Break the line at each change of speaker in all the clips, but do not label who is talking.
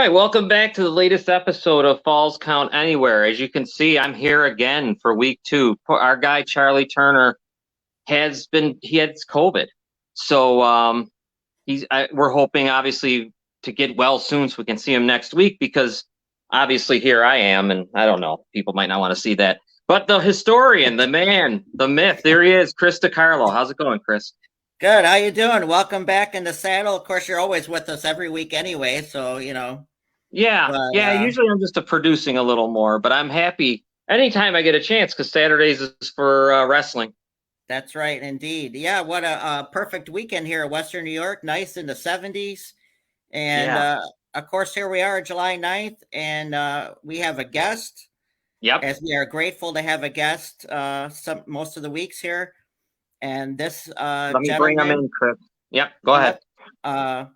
right, welcome back to the latest episode of Falls Count Anywhere. As you can see, I'm here again for week 2. Our guy Charlie Turner he had COVID, so we're hoping obviously to get well soon so we can see him next week because obviously here I am, and I don't know, people might not want to see that, but the historian, the man, the myth, there he is, Chris DiCarlo. How's it going, Chris?
Good. How you doing? Welcome back in the saddle. Of course, you're always with us every week anyway, so
Yeah,
But
yeah. Usually I'm just producing a little more, but I'm happy anytime I get a chance because Saturdays is for wrestling.
that's right, indeed. Yeah, what a perfect weekend here in Western New York. Nice in the 70s, and
Yeah.
of course, here we are, July 9th, and we have a guest.
Yep.
As we are grateful to have a guest most of the weeks here, and this
Let me bring him
gentleman.
in, Chris. Yep. Go ahead.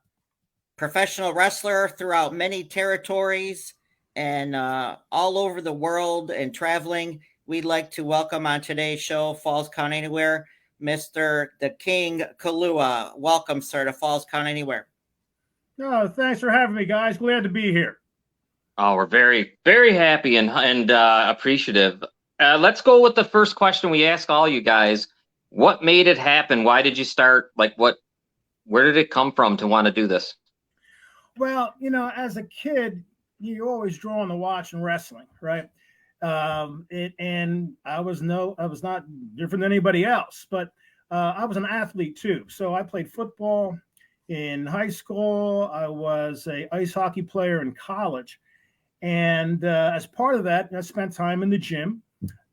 Professional wrestler throughout many territories and all over the world and traveling. We'd like to welcome on today's show, Falls Count Anywhere, Mr. The King Kalua. Welcome, sir, to Falls Count Anywhere.
No, thanks for having me, guys. Glad to be here.
Oh, we're very, very happy and appreciative. Let's go with the first question we ask all you guys. What made it happen? Why did you start? Where did it come from to want to do this?
Well, as a kid, you're always drawn to watching wrestling, right? And I was not different than anybody else, but I was an athlete too. So I played football in high school. I was an ice hockey player in college. And as part of that, I spent time in the gym.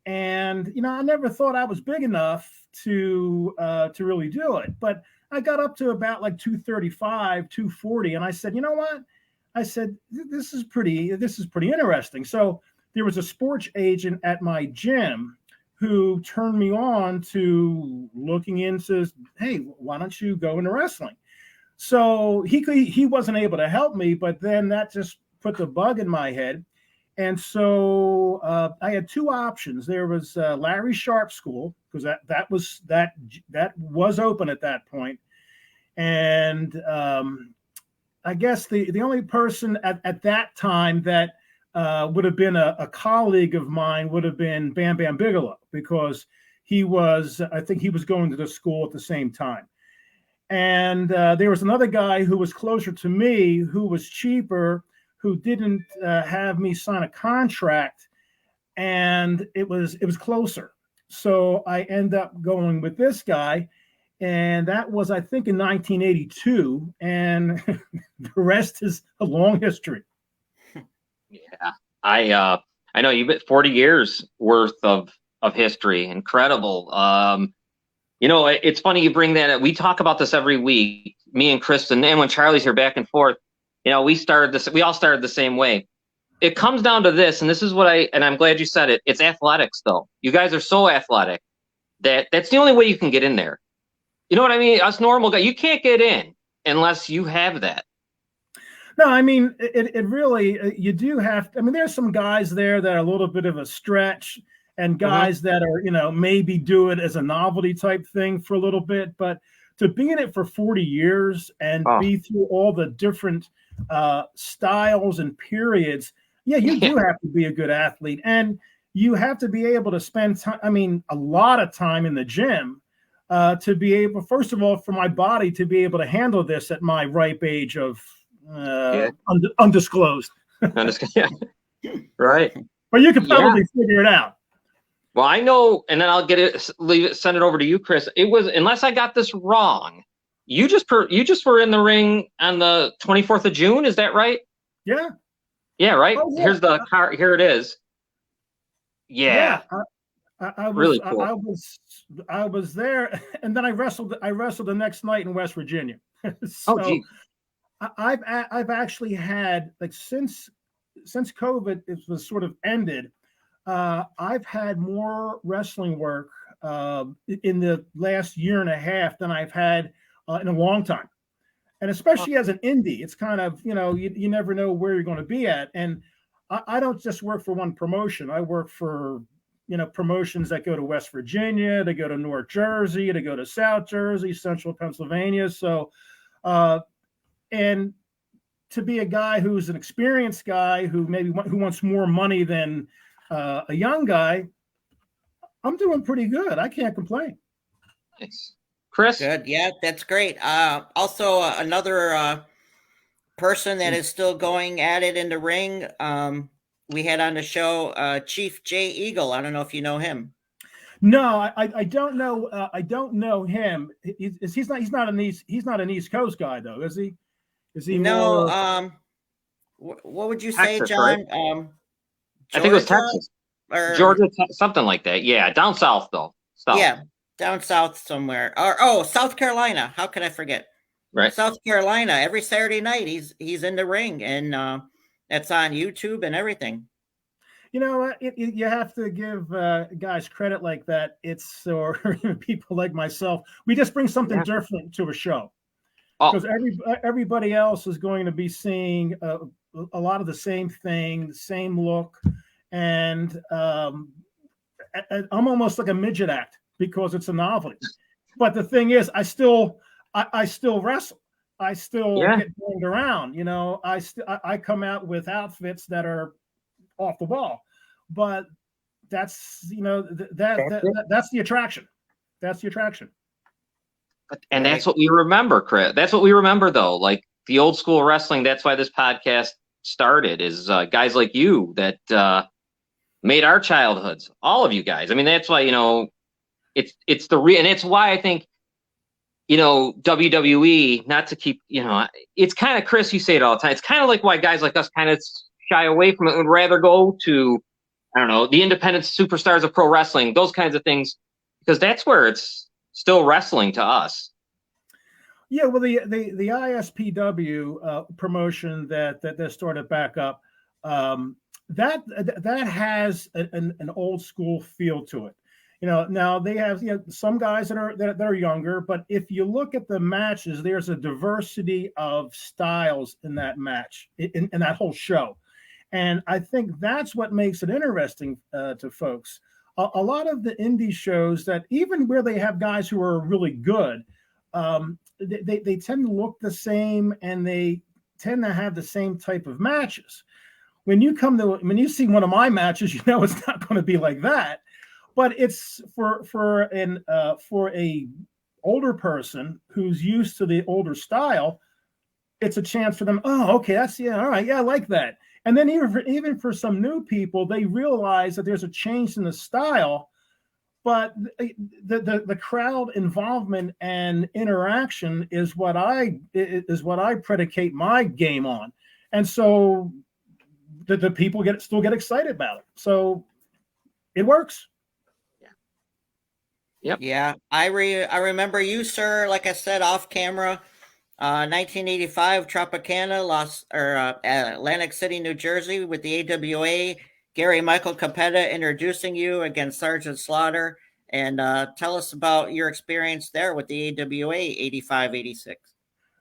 And, I never thought I was big enough to really do it. But I got up to about like 235, 240. And I said, you know what? I said, this is pretty interesting. So there was a sports agent at my gym who turned me on to looking into, hey, why don't you go into wrestling? So he wasn't able to help me, but then that just put the bug in my head. And so I had two options. There was Larry Sharp School, because that was open at that point. And I guess the only person at that time that would have been a colleague of mine would have been Bam Bam Bigelow, because I think he was going to the school at the same time. And there was another guy who was closer to me, who was cheaper, who didn't have me sign a contract, and it was closer. So I end up going with this guy, and that was, I think, in 1982, and the rest is a long history.
Yeah, I know you've got 40 years worth of history. Incredible. It's funny you bring that up. We talk about this every week, me and Kristen, and when Charlie's here back and forth. We all started the same way. It comes down to this, and this is and I'm glad you said it. It's athletics, though. You guys are so athletic that's the only way you can get in there. You know what I mean? Us normal guys, you can't get in unless you have that.
No, I mean, it really, you do have, there's some guys there that are a little bit of a stretch, and guys that are, maybe do it as a novelty type thing for a little bit, but to be in it for 40 years and be through all the different styles and periods, you do have to be a good athlete, and you have to be able to spend time, a lot of time in the gym to be able, first of all, for my body to be able to handle this at my ripe age of undisclosed.
Yeah. Right.
But you could probably figure it out.
Well, I know, and then I'll send it over to you, Chris. It was, unless I got this wrong, you just were in the ring on the 24th of June. Is that right?
Yeah.
Yeah. Right.
Oh, yeah.
Here's the car. Here it is. Yeah.
I was
really cool.
I was there, and then I wrestled the next night in West Virginia.
So, geez.
I've actually had, like, since COVID was sort of ended, I've had more wrestling work in the last year and a half than I've had in a long time. And especially as an indie, it's kind of, you never know where you're going to be at. And I don't just work for one promotion. I work for, promotions that go to West Virginia, they go to North Jersey, they go to South Jersey, Central Pennsylvania. So, and to be a guy who's an experienced guy who who wants more money than a young guy, I'm doing pretty good. I can't complain.
Nice. Chris?
Good. Yeah, that's great. Also, another person that is still going at it in the ring. We had on the show Chief Jay Eagle. I don't know if you know him.
No, I don't know. I don't know him. He's not an East Coast guy though, is he? Is he
No.
more?
What would you say,
Texas,
John?
right? I think it was Texas,
or
Georgia, something like that. Yeah, down south though. South.
Yeah, down south somewhere. Or South Carolina. How could I forget?
Right.
South Carolina. Every Saturday night, he's in the ring, and that's on YouTube and everything.
You know, you have to give guys credit like that. Or people like myself. We just bring something different to a show. Because everybody else is going to be seeing a lot of the same thing, the same look, and I'm almost like a midget act because it's a novelty. But the thing is, I still wrestle. I still get turned around. You know, I come out with outfits that are off the wall, but that's that's the attraction. That's the attraction.
And that's what we remember, Chris. That's what we remember, though. Like the old school wrestling. That's why this podcast started. Is guys like you that made our childhoods. All of you guys. I mean, that's why it's and it's why I think WWE. Not to keep it's kind of Chris. You say it all the time. It's kind of like why guys like us kind of shy away from it. Would rather go to the independent superstars of pro wrestling. Those kinds of things, because that's where it's still wrestling to us.
Yeah, well, the ISPW promotion that started back up, that has an old school feel to it. Now they have some guys that are younger, but if you look at the matches, there's a diversity of styles in that match, in that whole show, and I think that's what makes it interesting to folks. A lot of the indie shows that even where they have guys who are really good, they tend to look the same and they tend to have the same type of matches. When you see one of my matches, it's not going to be like that. But it's for a older person who's used to the older style, it's a chance for them. Oh, okay, all right, yeah, I like that. And then even for some new people, they realize that there's a change in the style, but the crowd involvement and interaction is what I predicate my game on, and so the people still get excited about it. So it works.
Yep.
Yeah, I remember you, sir. Like I said, off camera. 1985 Tropicana, Atlantic City, New Jersey, with the AWA. Gary Michael Capetta introducing you against Sergeant Slaughter, and tell us about your experience there with the AWA 85-86.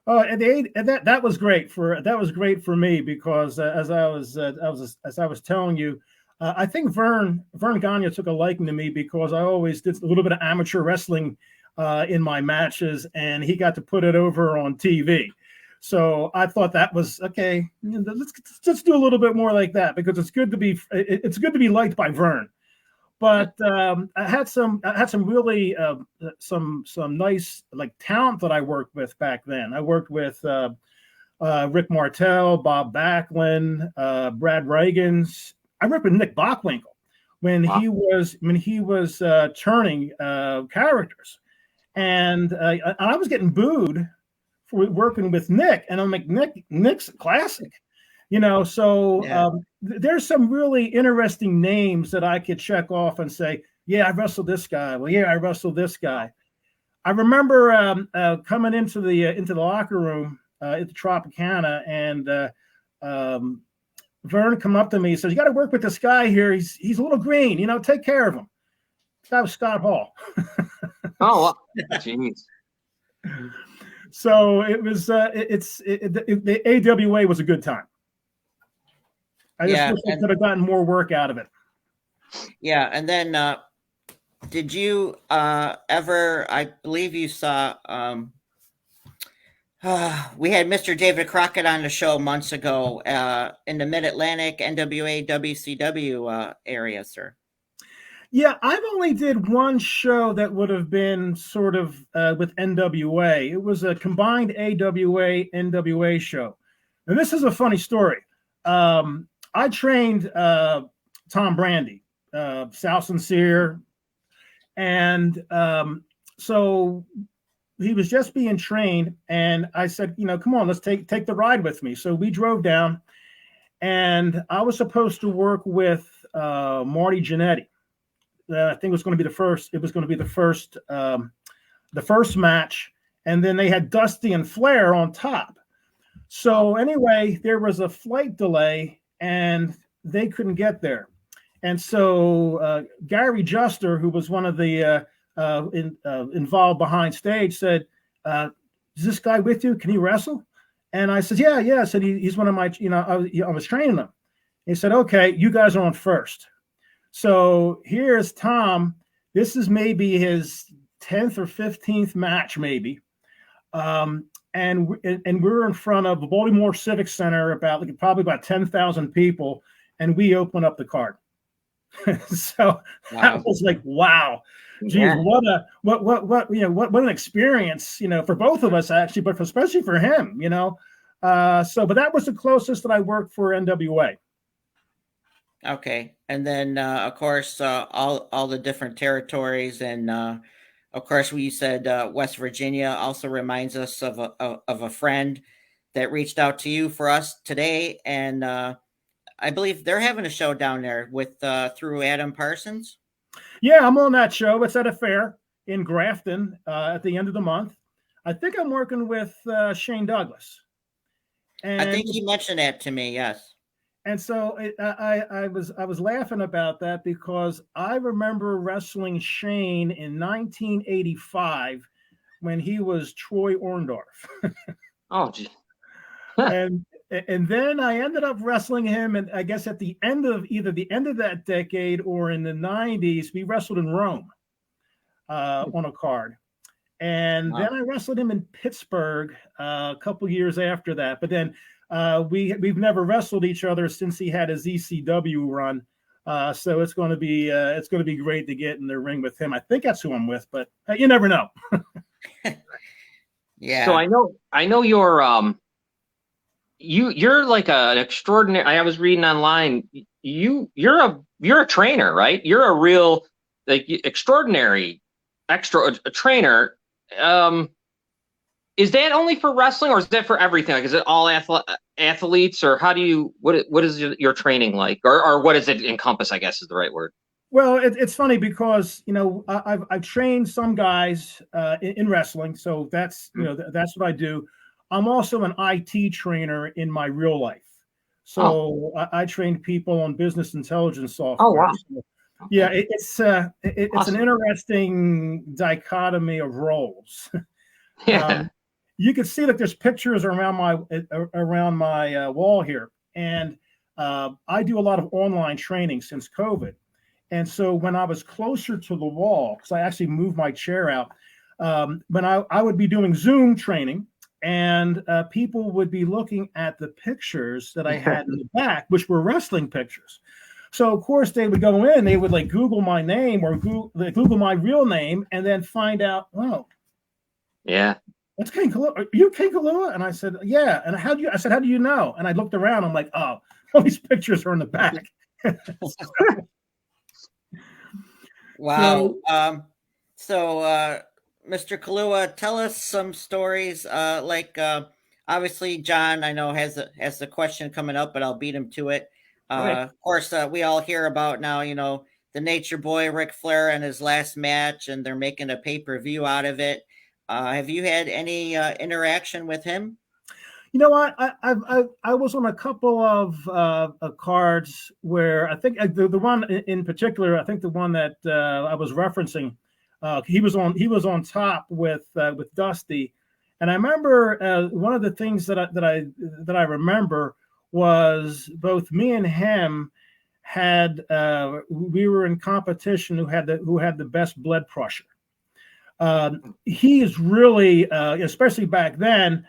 Oh, and that was great for me because as I was telling you, I think Vern Gagne took a liking to me because I always did a little bit of amateur wrestling in my matches, and he got to put it over on TV. So I thought that was okay. Let's do a little bit more like that because it's good to be liked by Vern. But I had some really some nice talent that I worked with back then. I worked with Rick Martel, Bob Backlund, Brad Reagans. I worked with Nick Bockwinkel when he was turning characters. And I was getting booed for working with Nick, and I'm like, Nick's a classic, So
Yeah.
There's some really interesting names that I could check off and say, yeah, I wrestled this guy. Well, yeah, I wrestled this guy. I remember coming into the locker room at the Tropicana, and Vern come up to me and says, "You got to work with this guy here. He's a little green, take care of him." That was Scott Hall.
Oh, jeez.
So it was. The AWA was a good time. I just wish I could have gotten more work out of it.
Yeah, and then did you ever? I believe you saw. We had Mr. David Crockett on the show months ago in the Mid-Atlantic NWA WCW area, sir.
Yeah, I've only did one show that would have been sort of with NWA. It was a combined AWA NWA show. And this is a funny story. I trained Tom Brandy, Sal Sincere, and so he was just being trained, and I said, come on, let's take the ride with me. So we drove down, and I was supposed to work with Marty Jannetty. I think it was going to be the first. It was going to be the first match, and then they had Dusty and Flair on top. So anyway, there was a flight delay, and they couldn't get there. And so Gary Juster, who was one of the involved behind stage, said, "Is this guy with you? Can he wrestle?" And I said, "Yeah." I said, "He's one of my, I was training him." He said, "Okay, you guys are on first." So here's Tom. This is maybe his 10th or 15th match, maybe. And we're in front of the Baltimore Civic Center, probably about 10,000 people, and we open up the card. So that was like, wow, geez, what an experience, for both of us actually, but especially for him, but that was the closest that I worked for NWA.
Okay. And then, of course, all the different territories. And, of course, you said West Virginia also reminds us of a friend that reached out to you for us today. And I believe they're having a show down there with through Adam Parsons.
Yeah, I'm on that show. It's at a fair in Grafton at the end of the month. I think I'm working with Shane Douglas.
And I think he mentioned that to me. Yes.
And so I was laughing about that because I remember wrestling Shane in 1985 when he was Troy Orndorff.
Oh, geez.
and then I ended up wrestling him, and I guess at the end of either the end of that decade or in the 90s, we wrestled in Rome on a card. And then I wrestled him in Pittsburgh a couple years after that. But then we've never wrestled each other since he had his ECW run. So it's going to be great to get in the ring with him. I think that's who I'm with, but you never know.
Yeah. So I know you're you're like an extraordinary. I was reading online. You're a trainer, right? You're a real extraordinary trainer. Is that only for wrestling, or is that for everything? Like, is it all athletes, or how do you? What is your training like, or what does it encompass? I guess is the right word.
Well, it's funny because I've trained some guys in wrestling, so that's that's what I do. I'm also an IT trainer in my real life, so I train people on business intelligence software.
Oh wow!
So, yeah, it's awesome. An interesting dichotomy of roles.
Yeah.
You can see that there's pictures around my wall here, and I do a lot of online training since COVID. And so when I was closer to the wall, because I actually moved my chair out, when I would be doing Zoom training, and people would be looking at the pictures that I had in the back, which were wrestling pictures. So of course they would go in, they would like Google my name or Google my real name, and then find out, oh,
yeah.
That's King Kalua. Are you King Kalua? And I said, yeah. And how do you know? And I looked around. I'm like, oh, all these pictures are in the back.
Wow. So, Mr. Kalua, tell us some stories. Obviously, John, I know has the question coming up, but I'll beat him to it.
Right.
Of course, we all hear about now, the Nature Boy, Ric Flair, and his last match, and they're making a pay-per-view out of it. Have you had any interaction with him?
You know what? I was on a couple of cards where I think the one in particular, I think the one that I was referencing, he was on top with Dusty, and I remember one of the things that I remember was both me and him had we were in competition who had the best blood pressure. He is really, especially back then,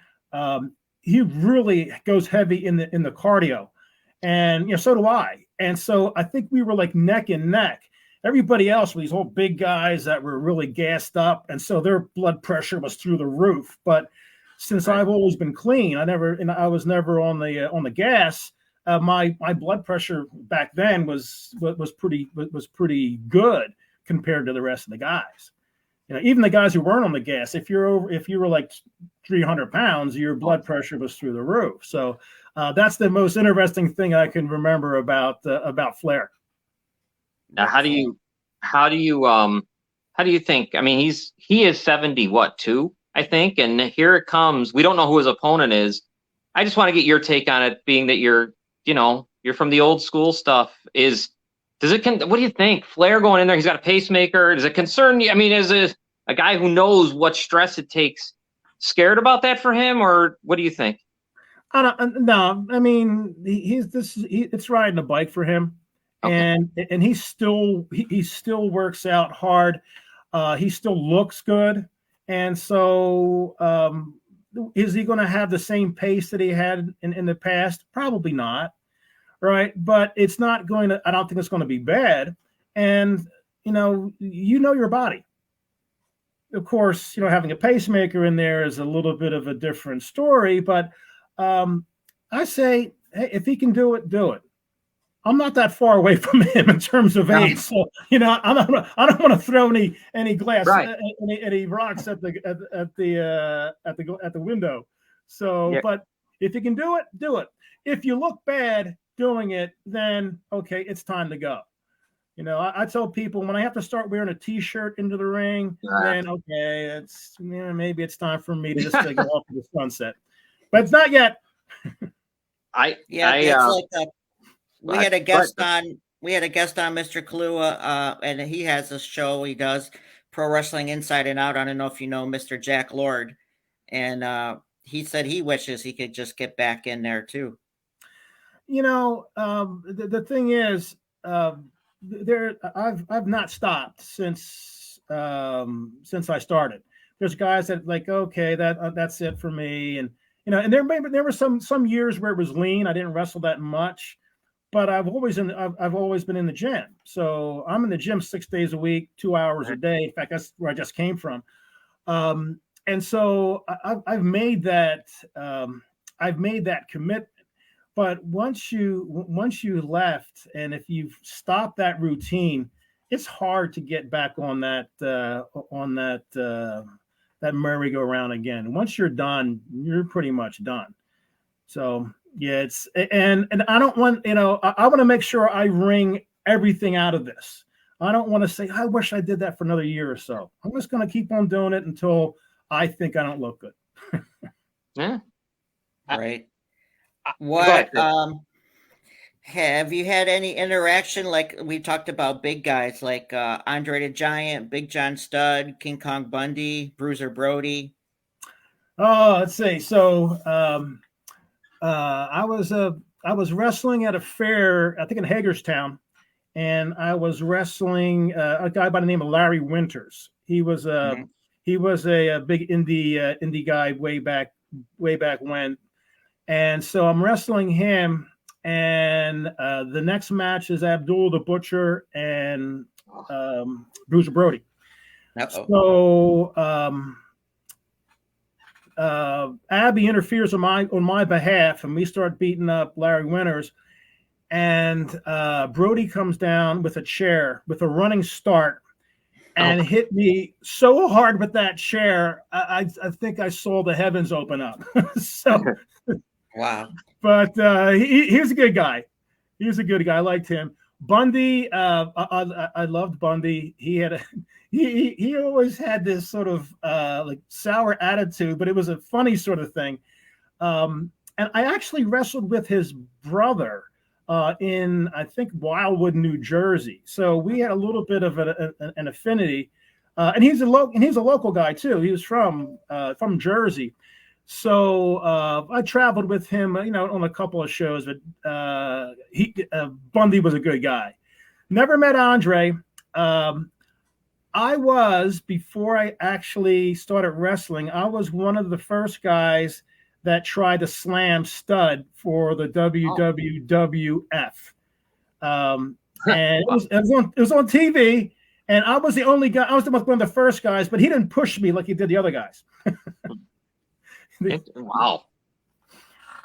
he really goes heavy in the cardio, and so do I. And so I think we were like neck and neck. Everybody else were these old big guys that were really gassed up, and so their blood pressure was through the roof. But since I've always been clean, I was never on the gas. My blood pressure back then was pretty good compared to the rest of the guys. Even the guys who weren't on the gas, if you were like 300 pounds, your blood pressure was through the roof. So that's the most interesting thing I can remember about Flair.
Now, how do you think? I mean, he is 72, I think, and here it comes. We don't know who his opponent is. I just want to get your take on it, being that you're from the old school stuff. What do you think? Flair going in there, he's got a pacemaker. Does it concern you? I mean, is a guy who knows what stress it takes scared about that for him, or what do you think?
I don't. No, I mean, it's riding a bike for him, okay. and he still works out hard. He still looks good, and so is he going to have the same pace that he had in the past? Probably not. Right. But it's not going to, I don't think it's going to be bad. And, your body. Of course, having a pacemaker in there is a little bit of a different story. But I say, hey, if he can do it, do it. I'm not that far away from him in terms of age. So, I don't want to throw any glass, right. any rocks at the window. So, yeah. But if you can do it, do it. If you look bad doing it, then okay, it's time to go. I tell people when I have to start wearing a t-shirt into the ring, then okay, it's maybe it's time for me to just go off to the sunset. But it's not yet.
We had a guest on Mr. Kalua, and he has a show. He does Pro Wrestling Inside and Out. I don't know if you know Mr. Jack Lord, and he said he wishes he could just get back in there too.
The thing is, I've not stopped since I started. There's guys that like, okay, that's it for me, and and there were some years where it was lean. I didn't wrestle that much, but I've always been in the gym. So I'm in the gym 6 days a week, 2 hours a day. In fact, that's where I just came from. And so I've made that commitment. But once you left, and if you've stopped that routine, it's hard to get back on that merry-go-round again. Once you're done, you're pretty much done. So yeah, and I don't want I want to make sure I wring everything out of this. I don't want to say I wish I did that for another year or so. I'm just going to keep on doing it until I think I don't look good.
Yeah.
Right. What have you had any interaction? Like we talked about big guys like Andre the Giant, Big John Studd, King Kong Bundy, Bruiser Brody.
Oh, let's see. So I was wrestling at a fair, I think in Hagerstown, and I was wrestling a guy by the name of Larry Winters. He was a big indie guy way back when. And so I'm wrestling him, and the next match is Abdul the Butcher and Bruiser Brody. So Abby interferes on my behalf, and we start beating up Larry Winters. And Brody comes down with a chair with a running start and hit me so hard with that chair. I think I saw the heavens open up. So.
Wow.
But he was a good guy. He was a good guy. I liked him. Bundy, I loved Bundy. He always had this sort of like sour attitude, but it was a funny sort of thing. And I actually wrestled with his brother in, I think, Wildwood, New Jersey. So we had a little bit of an affinity. And he's a local guy too. He was from Jersey. So I traveled with him, on a couple of shows, but Bundy was a good guy. Never met Andre. Before I actually started wrestling, I was one of the first guys that tried to slam Stud for the WWF. And it was on TV, and I was the only guy. I was one of the first guys, but he didn't push me like he did the other guys.
Wow.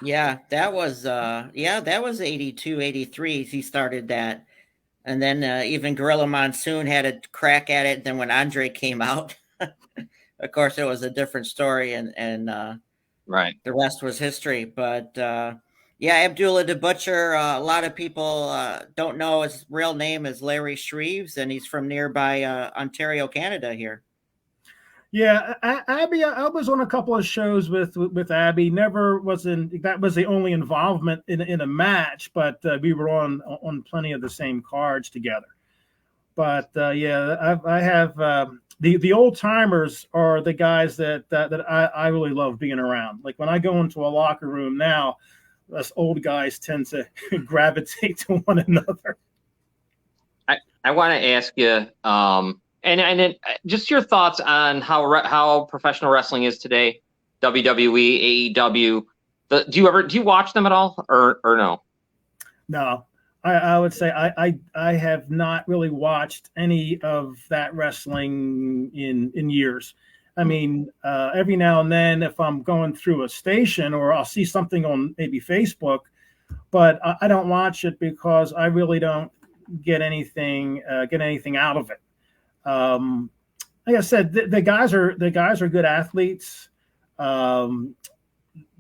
Yeah, that was 82, 83. He started that. And then even Gorilla Monsoon had a crack at it. Then when Andre came out, of course, it was a different story, and
right.
The rest was history. But yeah, Abdullah the Butcher, a lot of people don't know his real name is Larry Shreves, and he's from nearby Ontario, Canada here.
Yeah, Abby, I was on a couple of shows with Abby. Never was that was the only involvement in a match, but we were on plenty of the same cards together. But yeah, I have the old timers are the guys that I really love being around. Like when I go into a locker room now, us old guys tend to gravitate to one another.
I want to ask you, and then just your thoughts on how professional wrestling is today, WWE, AEW. Do you watch them at all, or no?
No, I would say I have not really watched any of that wrestling in years. I mean, every now and then, if I'm going through a station or I'll see something on maybe Facebook, but I don't watch it because I really don't get anything out of it. Like I said, the guys are good athletes.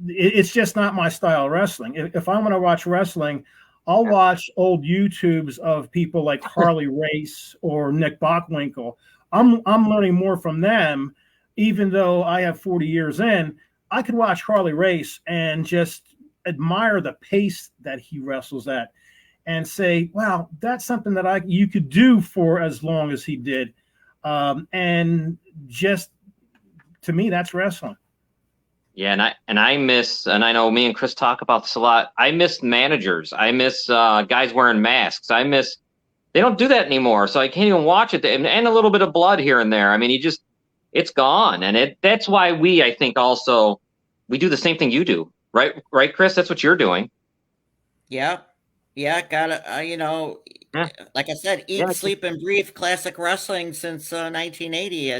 It's just not my style of wrestling. If I want to watch wrestling, I'll watch old YouTubes of people like Harley Race or Nick Bockwinkel. I'm learning more from them, even though I have 40 years in. I could watch Harley Race and just admire the pace that he wrestles at, and say, "Wow, that's something that you could do for as long as he did." And just to me, that's wrestling.
Yeah, and I miss, and I know me and Chris talk about this a lot. I miss managers. I miss guys wearing masks. They don't do that anymore, so I can't even watch it. And a little bit of blood here and there. I mean, it's gone, and that's why I think also we do the same thing you do, right, Chris? That's what you're doing.
Yeah, gotta
Yeah.
Like I said, eat, sleep, and breathe classic wrestling since 1980.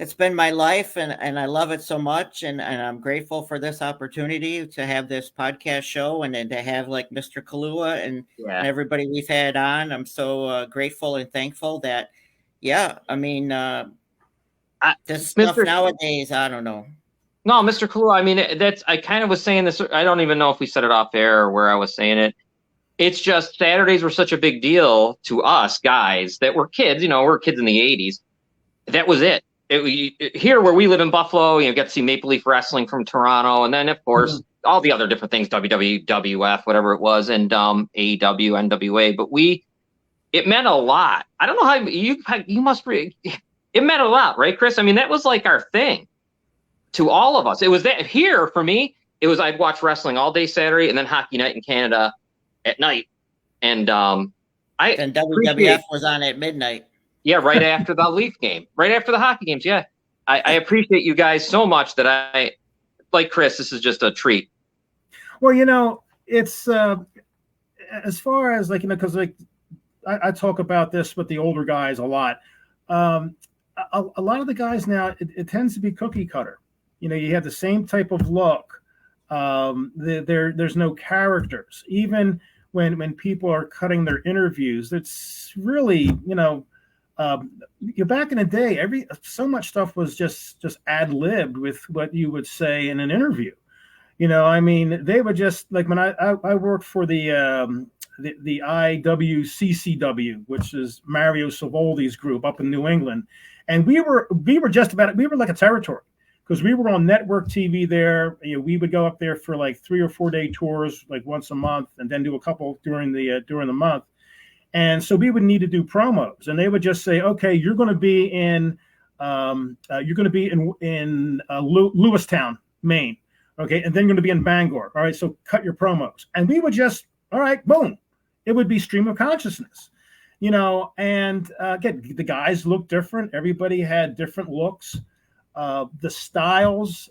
It's been my life, and I love it so much, and I'm grateful for this opportunity to have this podcast show, and then to have like Mr. Kalua and everybody we've had on. I'm so grateful and thankful that, I mean, this stuff nowadays, I don't know.
No, Mr. Kalua, I mean, I kind of was saying this. I don't even know if we said it off air or where I was saying it. It's just Saturdays were such a big deal to us guys that were kids. We're kids in the 80s. That was it. Here where we live in Buffalo, get to see Maple Leaf Wrestling from Toronto, and then of course all the other different things, WWF, whatever it was, and AEW, NWA. But it meant a lot. I don't know how you must. It meant a lot, right, Chris? I mean, that was like our thing to all of us. It was that here for me. It was I'd watch wrestling all day Saturday, and then Hockey Night in Canada at night, and
WWF was on at midnight.
Yeah, right after the Leaf game, right after the hockey games. Yeah, I appreciate you guys so much that I, like Chris, this is just a treat.
Well, it's as far as because I talk about this with the older guys a lot. A lot of the guys now, it tends to be cookie cutter. You have the same type of look. There's no characters. Even when people are cutting their interviews, it's really, back in the day, so much stuff was just ad-libbed with what you would say in an interview. I mean, they would just like when I worked for the IWCCW, which is Mario Savoldi's group up in New England, and we were like a territory because we were on network TV there. We would go up there for like 3 or 4 day tours, like once a month, and then do a couple during the month. And so we would need to do promos, and they would just say, "Okay, you're going to be in Lewistown, Maine. Okay, and then you're going to be in Bangor. All right, so cut your promos." And we would just, all right, boom. It would be stream of consciousness, And again, the guys looked different. Everybody had different looks. The styles.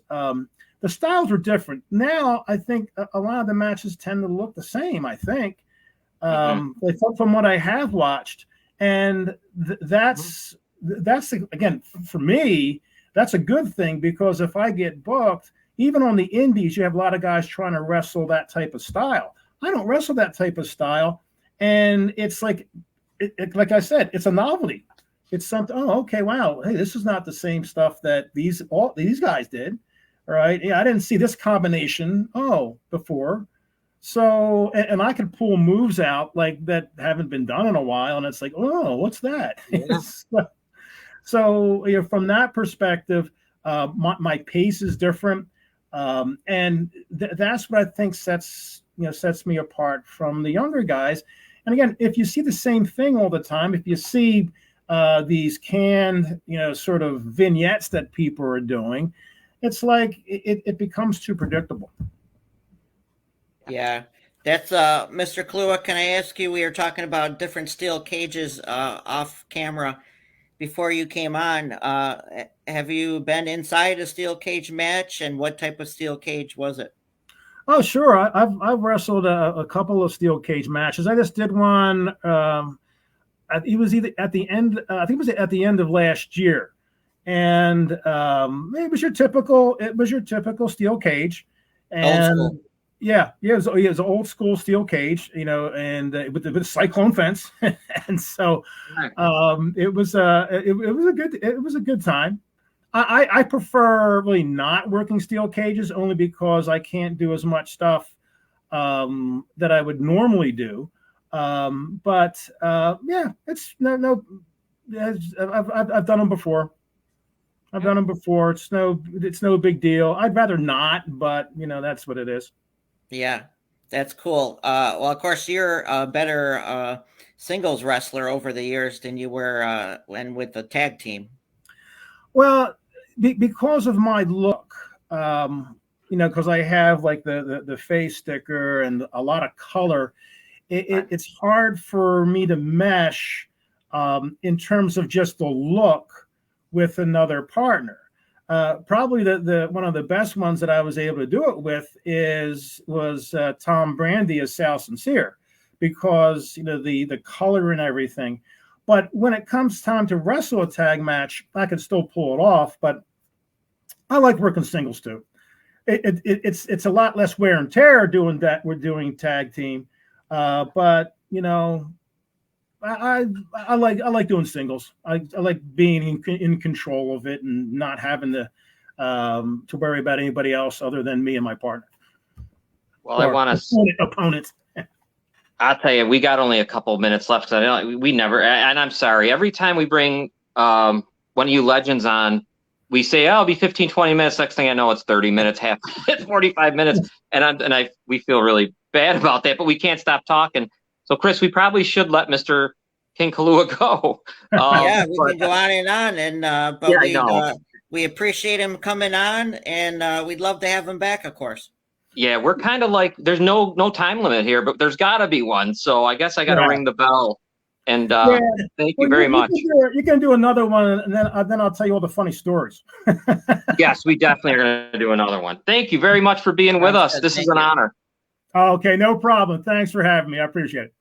the styles were different. Now I think a lot of the matches tend to look the same. I think from what I have watched, and that's again for me, that's a good thing, because if I get booked, even on the indies, you have a lot of guys trying to wrestle that type of style. I don't wrestle that type of style, and it's like I said, it's a novelty. It's something. Oh, okay, wow. Hey, this is not the same stuff that these guys did. All right. Yeah, I didn't see this combination before. So, and I could pull moves out like that haven't been done in a while, and it's like, oh, what's that?
Yeah.
So, from that perspective, my pace is different, and that's what I think sets me apart from the younger guys. And again, if you see the same thing all the time, if you see these canned, sort of vignettes that people are doing, it's like it becomes too predictable.
Yeah, that's Mr. Kalua. Can I ask you? We were talking about different steel cages off camera before you came on. Have you been inside a steel cage match, and what type of steel cage was it?
Oh, sure. I've wrestled a couple of steel cage matches. I just did one. It was either at the end. I think it was at the end of last year, and it was your typical steel cage, and yeah, it was an old school steel cage, and with the cyclone fence, and so it was a good time. I prefer really not working steel cages, only because I can't do as much stuff that I would normally do. But yeah, it's no. I've done them before. It's no big deal. I'd rather not, but that's what it is.
Yeah, that's cool. Well, of course, you're a better singles wrestler over the years than you were when with the tag team.
Well, because of my look, because I have like the face sticker and a lot of color, it's hard for me to mesh in terms of just the look with another partner. Probably the one of the best ones that I was able to do it with was Tom Brandy as Sal Sincere, because the color and everything. But when it comes time to wrestle a tag match, I can still pull it off. But I like working singles too. It's a lot less wear and tear doing that. We're doing tag team, but I like doing singles. I like being in control of it and not having to worry about anybody else other than me and my partner.
Well, I want to
opponent.
I'll tell you, we got only a couple of minutes left, because I know we never. And I'm sorry. Every time we bring one of you legends on, we say, "Oh, it'll be 15, 20 minutes." Next thing I know, it's 30 minutes, 45 minutes, and we feel really bad about that, but we can't stop talking. So, Chris, we probably should let Mr. King Kalua go.
Yeah, we can go on and on, and but we appreciate him coming on, and we'd love to have him back, of course.
Yeah, we're kind of like, there's no time limit here, but there's got to be one. So I guess I got to ring the bell. And thank you very much.
You can do another one, and then I'll tell you all the funny stories.
Yes, we definitely are going to do another one. Thank you very much for being with us. This is an honor.
Okay, no problem. Thanks for having me. I appreciate it.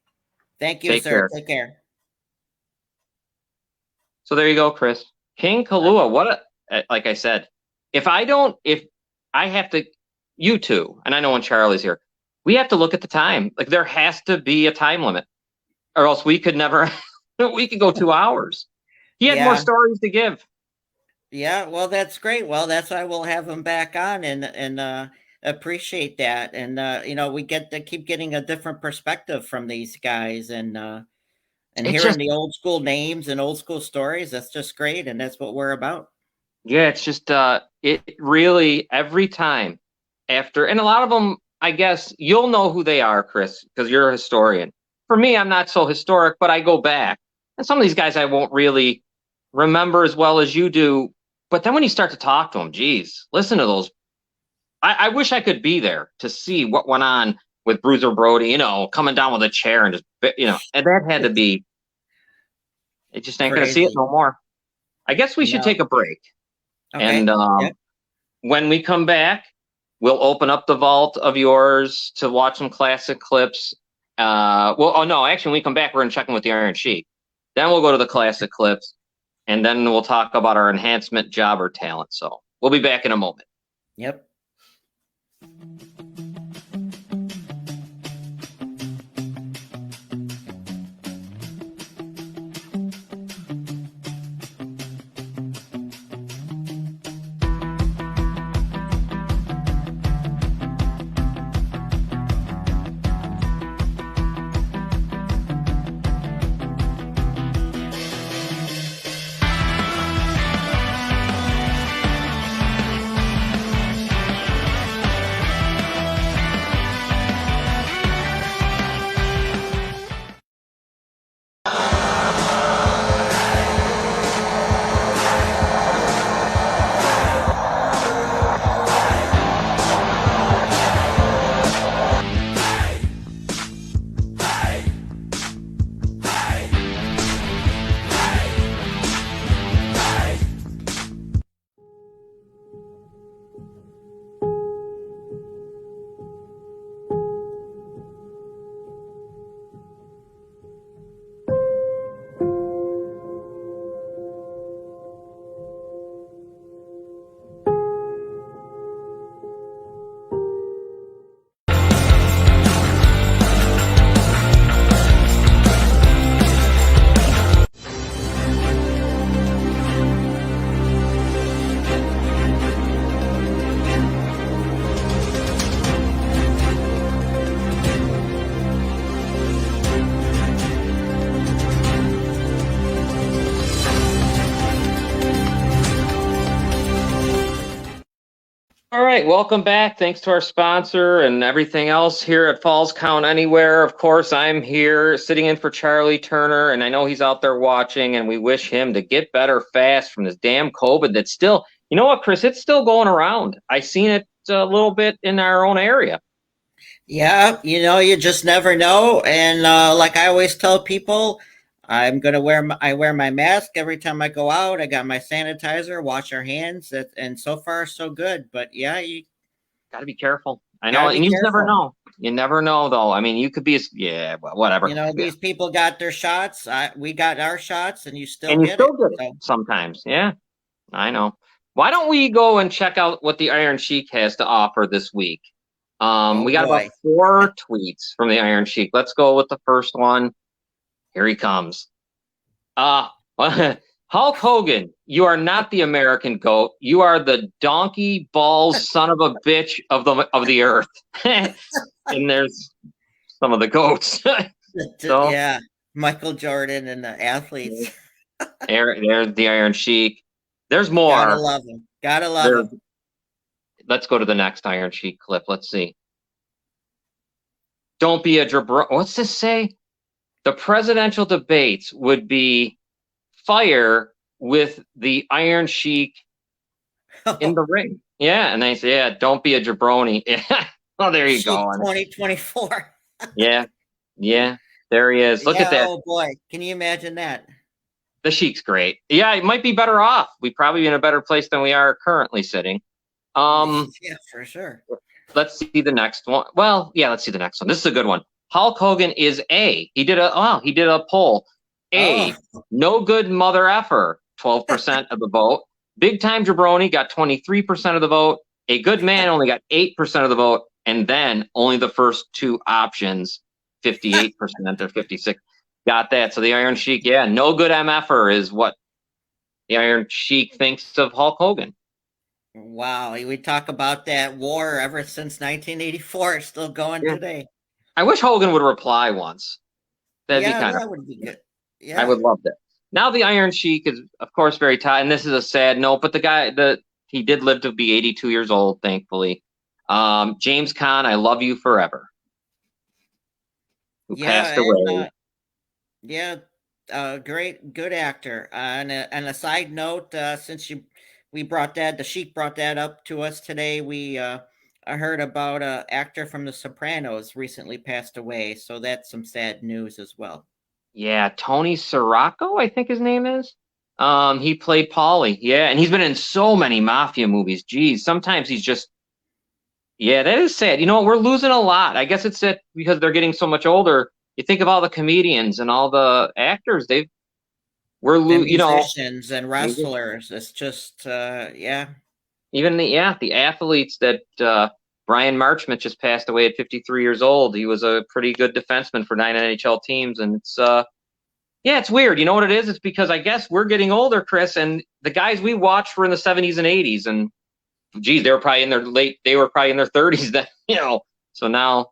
Thank you, sir. Take care.
So there you go, Chris. King Kalua. Like I said, if I have to, you two, and I know when Charlie's here, we have to look at the time. Like, there has to be a time limit, or else we could never, we could go 2 hours. He had more stories to give.
Yeah, well, that's great. Well, that's why we'll have him back on, and appreciate that. And we get to keep getting a different perspective from these guys, and hearing the old school names and old school stories. That's just great, and that's what we're about. Yeah,
it's just it really, every time after, and a lot of them, I guess you'll know who they are, Chris, because you're a historian. For me, I'm not so historic, but I go back, and some of these guys I won't really remember as well as you do. But then when you start to talk to them, geez, listen to those. I wish I could be there to see what went on with Bruiser Brody, coming down with a chair and just, and that had to be, it just ain't going to see it no more. I guess we should take a break. Okay. And when we come back, We'll open up the vault of yours to watch some classic clips. Actually, when we come back, we're going to check in with the Iron Sheik. Then we'll go to the classic clips, and then we'll talk about our enhancement jobber talent. So we'll be back in a moment.
Yep.
All right, welcome back. Thanks to our sponsor and everything else here at Falls Count Anywhere. Of course, I'm here sitting in for Charlie Turner, and I know he's out there watching, and we wish him to get better fast from this damn COVID that's still, you know what, Chris, it's still going around. I seen it a little bit in our own area.
Yeah, you just never know. And like I always tell people, I'm gonna I wear my mask every time I go out. I got my sanitizer, wash our hands, and so far so good. But yeah, you
got to be careful. I know, and you never know. You never know, though. I mean, you could be, whatever.
These people got their shots. We got our shots, and you still
get it sometimes. Yeah, I know. Why don't we go and check out what the Iron Sheik has to offer this week? We got about 4 tweets from the Iron Sheik. Let's go with the first one. Here he comes. Hulk Hogan, you are not the American goat. You are the donkey balls son of a bitch of the earth. And there's some of the goats.
So, yeah, Michael Jordan and the athletes.
There's the Iron Sheik. There's more.
Gotta love him. Gotta love him.
Let's go to the next Iron Sheik clip. Let's see. Don't be a jabroni. What's this say? The presidential debates would be fire with the Iron Sheik in the ring. Yeah, and they say, yeah, don't be a jabroni. Oh, there you go.
2024.
Yeah, there he is. Look at that.
Oh boy, can you imagine that?
The Sheik's great. Yeah, it might be better off. We'd probably be in a better place than we are currently sitting.
Yeah, for sure.
Let's see the next one. Well, yeah, let's see the next one. This is a good one. Hulk Hogan is A. He did a poll. A, no good mother effer, 12% of the vote. Big time jabroni got 23% of the vote. A good man only got 8% of the vote. And then only the first 2 options, 58% or 56%, got that. So the Iron Sheik, no good MFer is what the Iron Sheik thinks of Hulk Hogan.
Wow, we talk about that war ever since 1984. It's still going today.
I wish Hogan would reply once.
That would be good. Yeah,
I would love that. Now the Iron Sheik is, of course, very tired, and this is a sad note. But he did live to be 82 years old, thankfully. James Caan, I love you forever. Who passed away?
Great, good actor. And a side note, since the Sheik brought that up to us today, I heard about an actor from The Sopranos recently passed away, so that's some sad news as well.
Yeah, Tony Sirico, I think his name is. He played Paulie. Yeah, and he's been in so many mafia movies. Geez, sometimes he's just Yeah, that is sad. You know, we're losing a lot. I guess it's that because they're getting so much older. You think of all the comedians and all the actors.
And
You know,
musicians and wrestlers. It's just, yeah.
even the athletes that Brian Marchment just passed away at 53 years old. He was a pretty good defenseman for 9 NHL teams, and it's yeah, it's weird. You know what it is? It's because I guess we're getting older, Chris, and the guys we watched were in the 70s and 80s, and geez, they were probably in their 30s then, you know. So now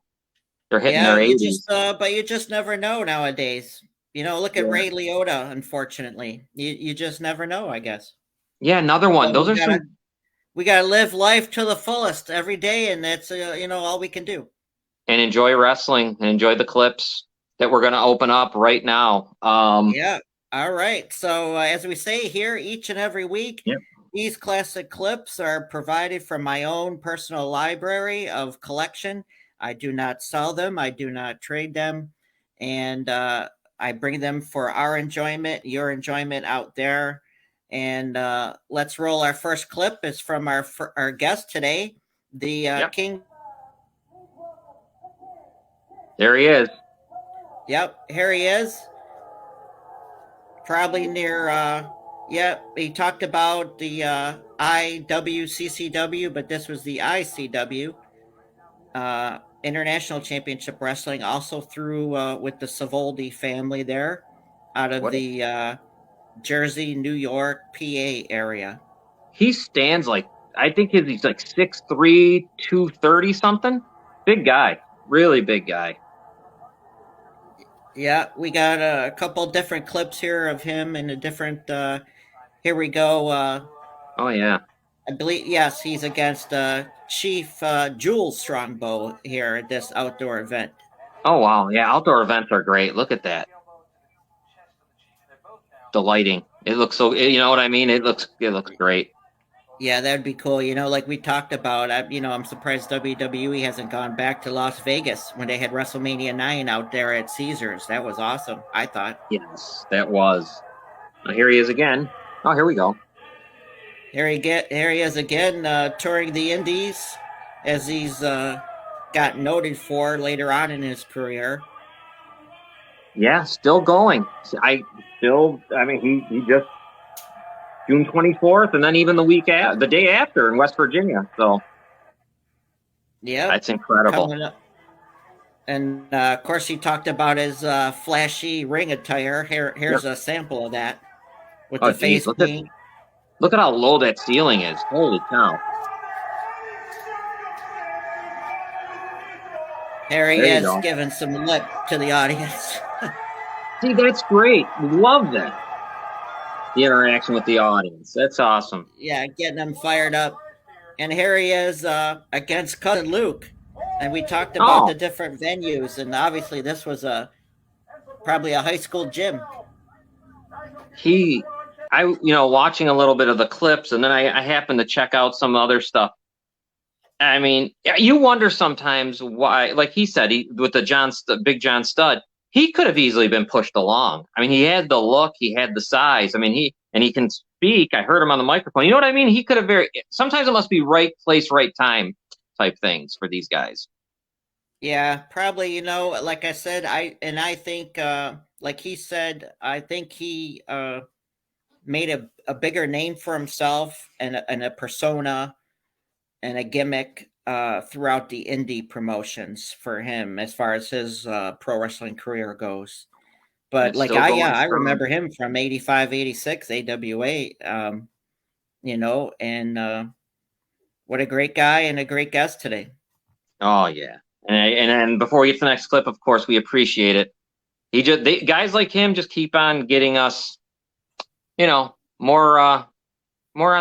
they're hitting their 80s.
But you just never know nowadays. You know, look at
Yeah.
Ray Liotta. Unfortunately, you just never know. I guess.
Yeah, another one.
But
Those are
we gotta live life to the fullest every day, and that's all we can do.
and enjoy wrestling and enjoy the clips that we're going to open up right now.
Yeah. All right. So as we say here, each and every week,
Yep.
These classic clips are provided from my own personal library of collection. I do not sell them. I do not trade them. And I bring them for our enjoyment, your enjoyment out there. And let's roll our first clip. It's from our guest today, the King.
There he is.
Yep, here he is. Probably near, he talked about the IWCCW, but this was the ICW, International Championship Wrestling, also through with the Savoldi family there out of the Jersey, New York, PA area.
He stands like, I think he's like 6'3", 230 something. Big guy, really big guy.
Yeah, we got a couple different clips here of him in a different. Here we go.
Oh yeah,
I believe yes, he's against Chief Jules Strongbow here at this outdoor event.
Oh wow, yeah, outdoor events are great. Look at that. The lighting, it looks so. You know what I mean? It looks great.
Yeah, that'd be cool. You know, like we talked about, I'm surprised WWE hasn't gone back to Las Vegas when they had WrestleMania 9 out there at Caesars. That was awesome, I thought.
Yes, that was. Here he is again. Oh, here we go.
Here he is again, touring the Indies, as he's got noted for later on in his career.
Yeah, still going. He just June 24th, and then even the day after in West Virginia. So,
yeah,
that's incredible.
And of course, he talked about his flashy ring attire. Here's a sample of that with the face paint.
Look at how low that ceiling is. Holy cow!
There he is, giving some lip to the audience.
See, that's great. We love that. The interaction with the audience. That's awesome.
Yeah, getting them fired up. And here he is against Cousin Luke. And we talked about the different venues. And obviously this was probably a high school gym.
Watching a little bit of the clips, and then I happened to check out some other stuff. I mean, you wonder sometimes why, like he said, with the Big John Studd, he could have easily been pushed along. I mean, he had the look, he had the size. I mean, he can speak. I heard him on the microphone. You know what I mean? He could have sometimes it must be right place, right time type things for these guys.
Yeah, probably, like I said, I think, like he said, I think he made a bigger name for himself and a persona and a gimmick throughout the indie promotions for him as far as his pro wrestling career goes. But like I remember him from 85, 86 AWA, and what a great guy and a great guest today.
Oh yeah. And then before we get to the next clip, of course, we appreciate it. Guys like him just keep on getting us, more on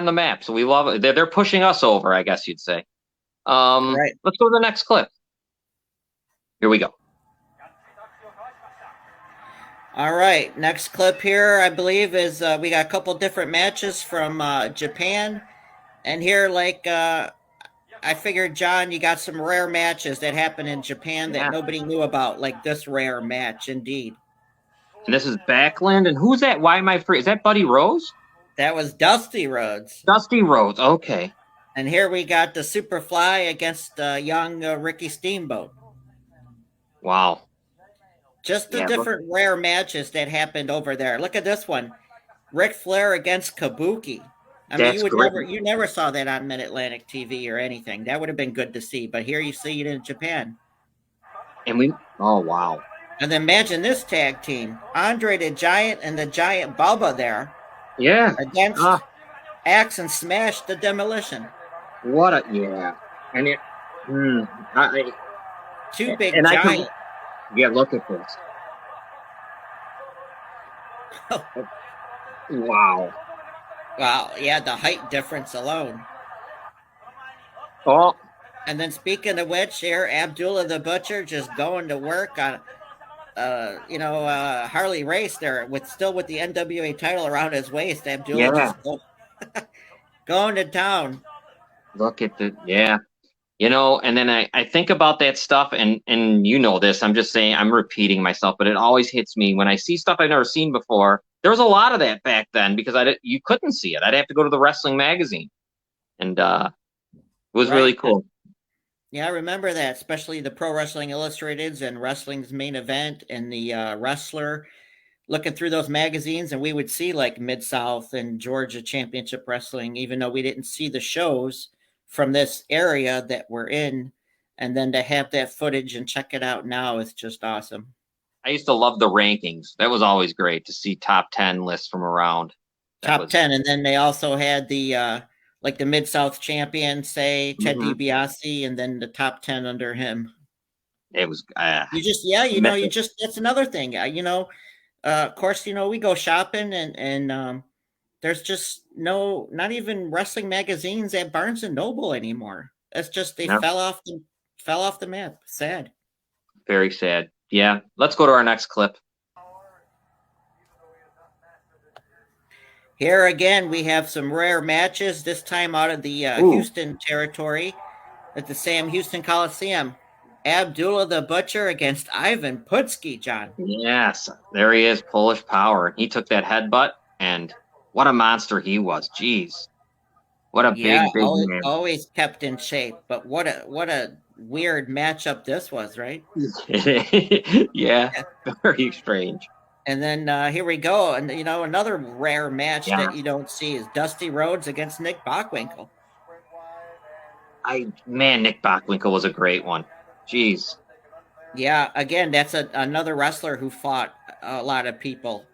the map. So we love it. They're pushing us over, I guess you'd say.
Right.
Let's go to the next clip. Here we go.
All right. Next clip here, I believe, is we got a couple different matches from Japan. And here, I figured, John, you got some rare matches that happen in Japan that nobody knew about, like this rare match, indeed.
And this is Backlund. And who's that? Why am I free? Is that Buddy Rose?
That was Dusty Rhodes.
Dusty Rhodes. Okay.
And here we got the Superfly against young Ricky Steamboat.
Wow.
Just the
Yeah, look,
different rare matches that happened over there. Look at this one. Ric Flair against Kabuki. I mean,
that's great.
you never saw that on Mid Atlantic TV or anything. That would have been good to see, but here you see it in Japan.
Oh wow.
And then imagine this tag team: Andre the Giant and the Giant Bubba there
Yeah.
against
Ah,
Axe and Smash the Demolition.
what a yeah. And it, I,
Two big
and I can,
giants.
yeah. Look at this. Wow.
Wow, yeah, the height difference alone.
Oh,
And then speaking of which, here Abdullah the Butcher just going to work on, Harley Race there with the NWA title around his waist. Abdullah
yeah.
going to town.
Look at the yeah. And then I think about that stuff and you know this, I'm just saying, I'm repeating myself, but it always hits me when I see stuff I've never seen before. There was a lot of that back then because you couldn't see it. I'd have to go to the wrestling magazine, and it was
Right.
really cool.
Yeah, I remember that, especially the Pro Wrestling Illustrateds and Wrestling's Main Event and the Wrestler. Looking through those magazines, and we would see like Mid South and Georgia Championship Wrestling, even though we didn't see the shows from this area that we're in. And then to have that footage and check it out now is just awesome.
I used to love the rankings. That was always great to see top 10 lists from around.
Top 10. And then they also had the like the Mid South champion, say Ted DiBiase, and then the top 10 under him.
It was
that's another thing. Of course, we go shopping and there's just not even wrestling magazines at Barnes and Noble anymore. That's just they fell off the map. Sad.
Very sad. Yeah. Let's go to our next clip.
Here again, we have some rare matches, this time out of the Houston territory at the Sam Houston Coliseum. Abdullah the Butcher against Ivan Putski, John.
Yes, there he is, Polish Power. He took that headbutt, and what a monster he was. Jeez. What a big man.
Always kept in shape, but what a weird matchup this was, right?
Yeah, very strange.
And then here we go. And, another rare match that you don't see is Dusty Rhodes against Nick Bockwinkel.
Nick Bockwinkel was a great one. Jeez.
Yeah, again, that's another wrestler who fought a lot of people.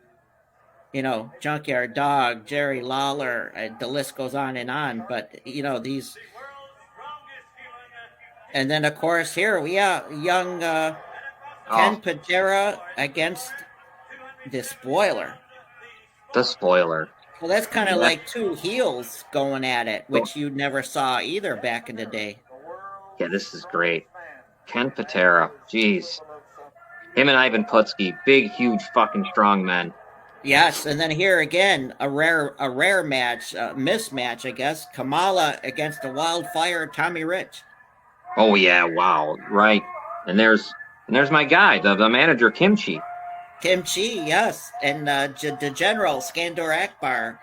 Junkyard Dog, Jerry Lawler, the list goes on and on. But, these... And then, of course, here we have young Ken Patera against the Spoiler.
The Spoiler.
Well, that's kind of like two heels going at it, which you never saw either back in the day.
Yeah, this is great. Ken Patera. Jeez. Him and Ivan Putski. Big, huge, fucking strong men.
Yes, and then here again, a rare match, mismatch, I guess. Kamala against the Wildfire Tommy Rich.
Oh, yeah, wow. Right. And there's my guy, the manager, Kimchi.
Kimchi, yes, and the General Skandor Akbar.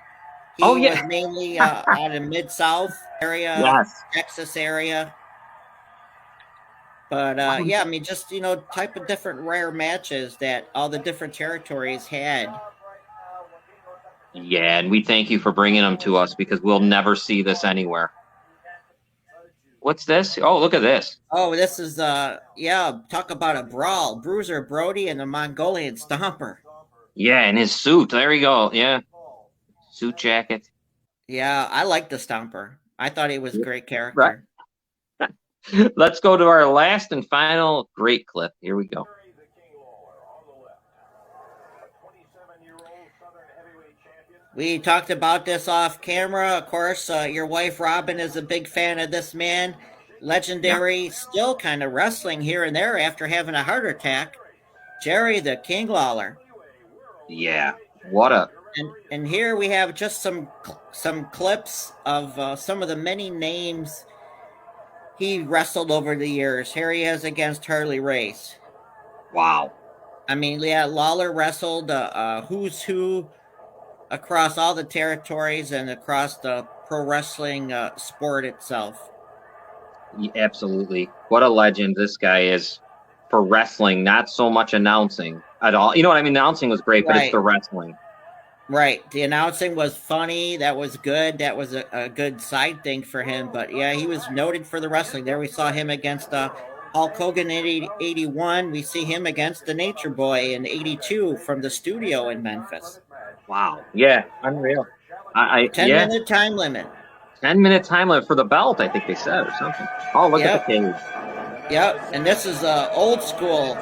He was mainly out of Mid-South area, Texas area. But just type of different rare matches that all the different territories had.
Yeah, and we thank you for bringing them to us because we'll never see this anywhere. What's this? Oh, look at this.
Oh, this is talk about a brawl. Bruiser Brody and the Mongolian Stomper.
Yeah, in his suit. There you go. Yeah. Suit jacket.
Yeah, I like the Stomper. I thought he was a great character.
Right. Let's go to our last and final great clip. Here we go.
We talked about this off camera. Of course, your wife, Robin, is a big fan of this man. Legendary, still kind of wrestling here and there after having a heart attack. Jerry the King Lawler.
Yeah, what a...
And here we have just some clips of some of the many names he wrestled over the years. Here he is against Harley Race.
Wow.
I mean, yeah, Lawler wrestled who's who across all the territories and across the pro wrestling sport itself.
Absolutely. What a legend this guy is for wrestling, not so much announcing at all. You know what I mean? Announcing was great, but it's the wrestling.
Right. The announcing was funny. That was good. That was a good side thing for him. But yeah, he was noted for the wrestling. There we saw him against Hulk Hogan in 81. We see him against the Nature Boy in 82 from the studio in Memphis.
Wow. Yeah. Unreal.
10-minute time limit.
10-minute time limit for the belt, I think they said, or something. Oh, look at the cage.
Yep. And this is old school.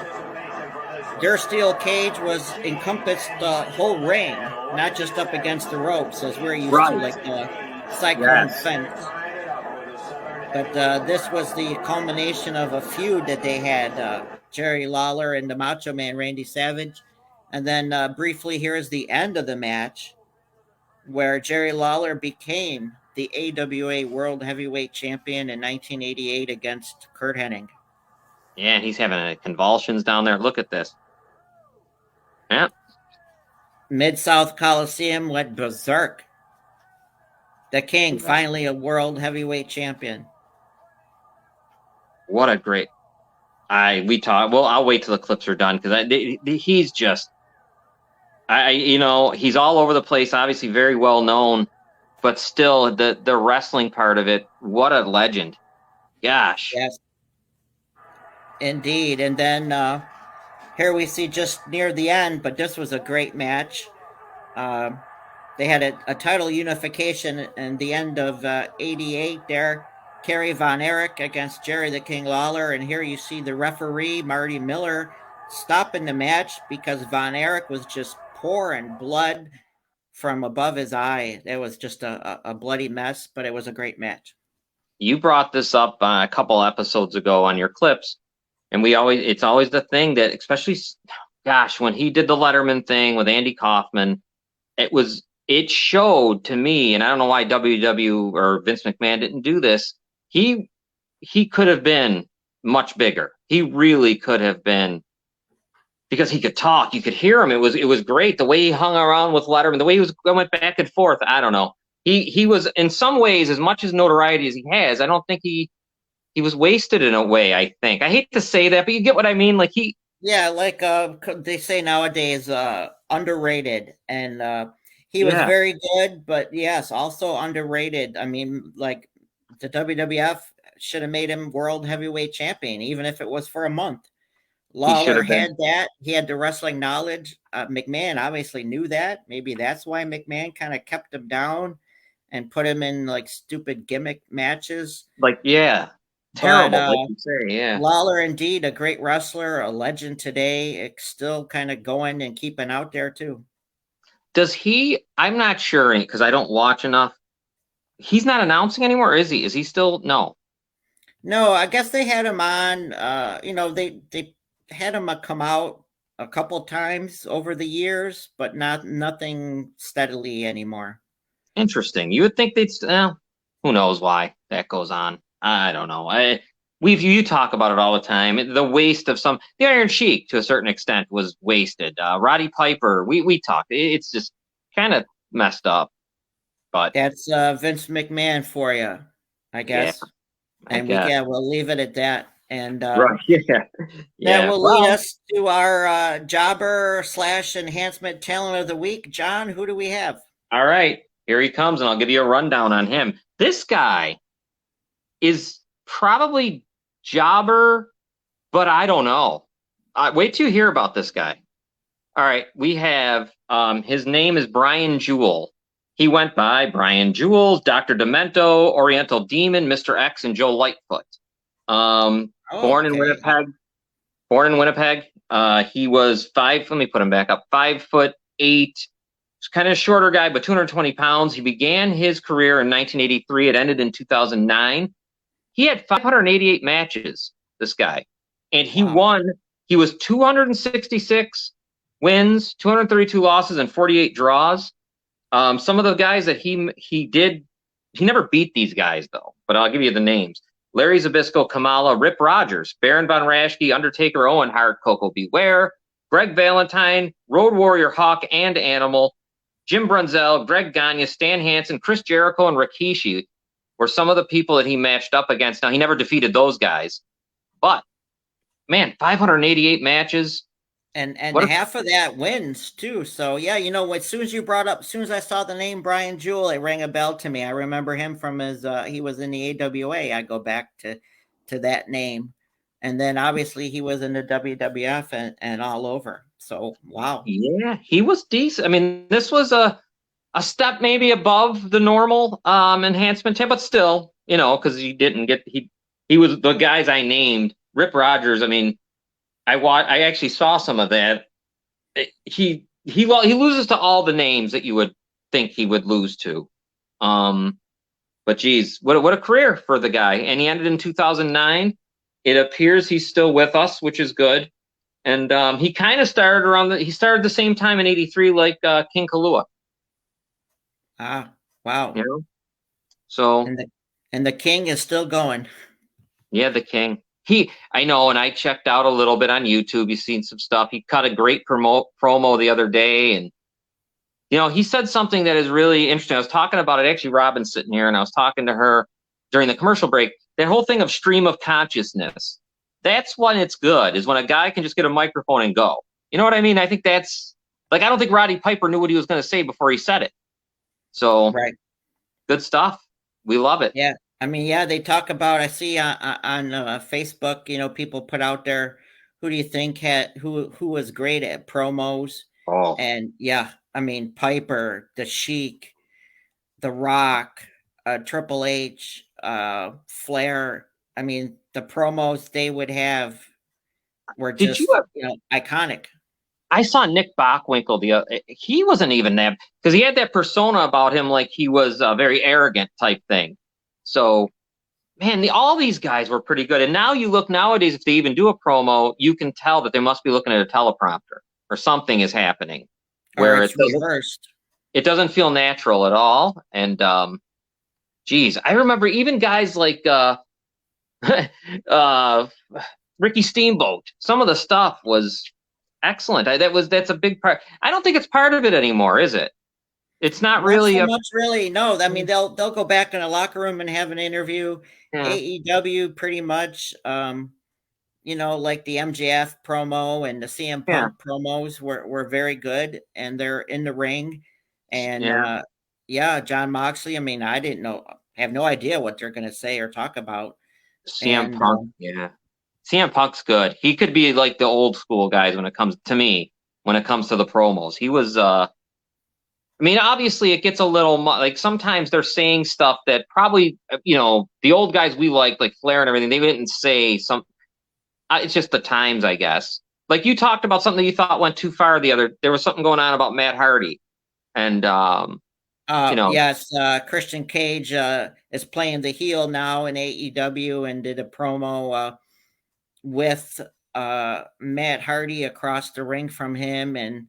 Their steel cage was encompassed the whole ring, not just up against the ropes as we're used to, like the cyclone fence. But this was the culmination of a feud that they had, Jerry Lawler and the Macho Man Randy Savage. And then briefly, here is the end of the match where Jerry Lawler became the AWA World Heavyweight Champion in 1988 against Curt Hennig.
Yeah, he's having convulsions down there. Look at this. Yeah.
Mid-South Coliseum went berserk. The King, finally a World Heavyweight Champion.
What a great... I'll wait till the clips are done because he's just... he's all over the place, obviously very well known, but still the wrestling part of it, what a legend. Gosh.
Yes. Indeed. And then here we see just near the end, but this was a great match. They had a title unification in the end of 88 there. Kerry Von Erich against Jerry the King Lawler. And here you see the referee, Marty Miller, stopping the match because Von Erich was just pouring blood from above his eye. It was just a bloody mess, but it was a great match.
You brought this up a couple episodes ago on your clips, and it's always the thing that, especially, gosh, when he did the Letterman thing with Andy Kaufman, it showed to me, and I don't know why WW or Vince McMahon didn't do this. He could have been much bigger. He really could have been, because he could talk. You could hear him. It was great the way he hung around with Letterman, the way he was going back and forth. I don't know. He was, in some ways, as much as notoriety as he has, I don't think he was wasted in a way. I think, I hate to say that, but you get what I mean. Like
they say nowadays, underrated, and he was very good, but yes, also underrated. I mean, like the WWF should have made him World Heavyweight Champion, even if it was for a month. Lawler had that. He had the wrestling knowledge. McMahon obviously knew that. Maybe that's why McMahon kind of kept him down and put him in like stupid gimmick matches.
Terrible, like you say, yeah.
Lawler, indeed, a great wrestler, a legend today. It's still kind of going and keeping out there too.
Does he? I'm not sure because I don't watch enough. He's not announcing anymore, or is he? Is he still? No.
No, I guess they had him on. They had him come out a couple times over the years, but nothing steadily anymore.
Interesting. You would think they'd. Who knows why that goes on? I don't know. You talk about it all the time. The waste of the Iron Sheik to a certain extent was wasted. Roddy Piper, we talked. It's just kind of messed up. But
that's Vince McMahon for you, I guess. We'll leave it at that. And that will lead us to our jobber / enhancement talent of the week. John, who do we have?
All right, here he comes, and I'll give you a rundown on him. This guy is probably jobber, but I don't know. Wait till you hear about this guy. All right, we have his name is Brian Jewell. He went by Brian Jewell, Dr. Demento, Oriental Demon, Mr. X, and Joe Lightfoot. Born in Winnipeg. He was 5. Let me put him back up. 5'8". He's kind of a shorter guy, but 220 pounds. He began his career in 1983. It ended in 2009. He had 588 matches, this guy. And he won. He was 266 wins, 232 losses, and 48 draws. Some of the guys that he never beat these guys, though. But I'll give you the names. Larry Zbyszko, Kamala, Rip Rogers, Baron Von Raschke, Undertaker, Owen Hart, Coco Beware, Greg Valentine, Road Warrior, Hawk, and Animal, Jim Brunzell, Greg Gagne, Stan Hansen, Chris Jericho, and Rikishi were some of the people that he matched up against. Now, he never defeated those guys, but man, 588 matches.
And half of that wins too. So yeah, as soon as you brought up, as soon as I saw the name Brian Jewell, it rang a bell to me. I remember him from his he was in the AWA. I go back to that name. And then obviously he was in the WWF and all over. So wow.
Yeah, he was decent. I mean, this was a step maybe above the normal enhancement, but still, because he didn't get he was the guys I named. Rip Rogers, I mean, I actually saw some of that. He loses to all the names that you would think he would lose to. But geez, what a career for the guy. And he ended in 2009. It appears he's still with us, which is good. And he kind of started he started the same time in '83 like King Kalua.
Ah, wow.
So
and the King is still going.
Yeah, the King. I know, and I checked out a little bit on YouTube. You've seen some stuff. He cut a great promo the other day, and he said something that is really interesting. I was talking about it. Actually, Robin's sitting here, and I was talking to her during the commercial break. That whole thing of stream of consciousness. That's when it's good. Is when a guy can just get a microphone and go. You know what I mean? I think that's I don't think Roddy Piper knew what he was going to say before he said it. So
right,
good stuff. We love it.
Yeah. I mean, yeah, they talk about. I see on Facebook, people put out there, who do you think who was great at promos?
Oh,
and yeah, I mean, Piper, the Sheik, The Rock, Triple H, Flair. I mean, the promos they would have were just iconic.
I saw Nick Bockwinkel. He wasn't even that, because he had that persona about him, like he was a very arrogant type thing. So, man, all these guys were pretty good. And now you look nowadays, if they even do a promo, you can tell that they must be looking at a teleprompter or something is happening where
it's reversed. It
doesn't feel natural at all. And, geez, I remember even guys like Ricky Steamboat. Some of the stuff was excellent. That's a big part. I don't think it's part of it anymore, is it? It's not really
so much, really. No, I mean they'll go back in a locker room and have an interview. Yeah. AEW pretty much, like the MJF promo and the CM Punk promos were very good, and they're in the ring. And John Moxley. I mean, I have no idea what they're going to say or talk about.
CM Punk, CM Punk's good. He could be like the old school guys when it comes to the promos. He was. I mean, obviously, it gets a little like sometimes they're saying stuff that probably, the old guys we like Flair and everything, they didn't say some. It's just the times, I guess. Like you talked about something that you thought went too far. There was something going on about Matt Hardy, and
yes, Christian Cage is playing the heel now in AEW and did a promo with Matt Hardy across the ring from him, and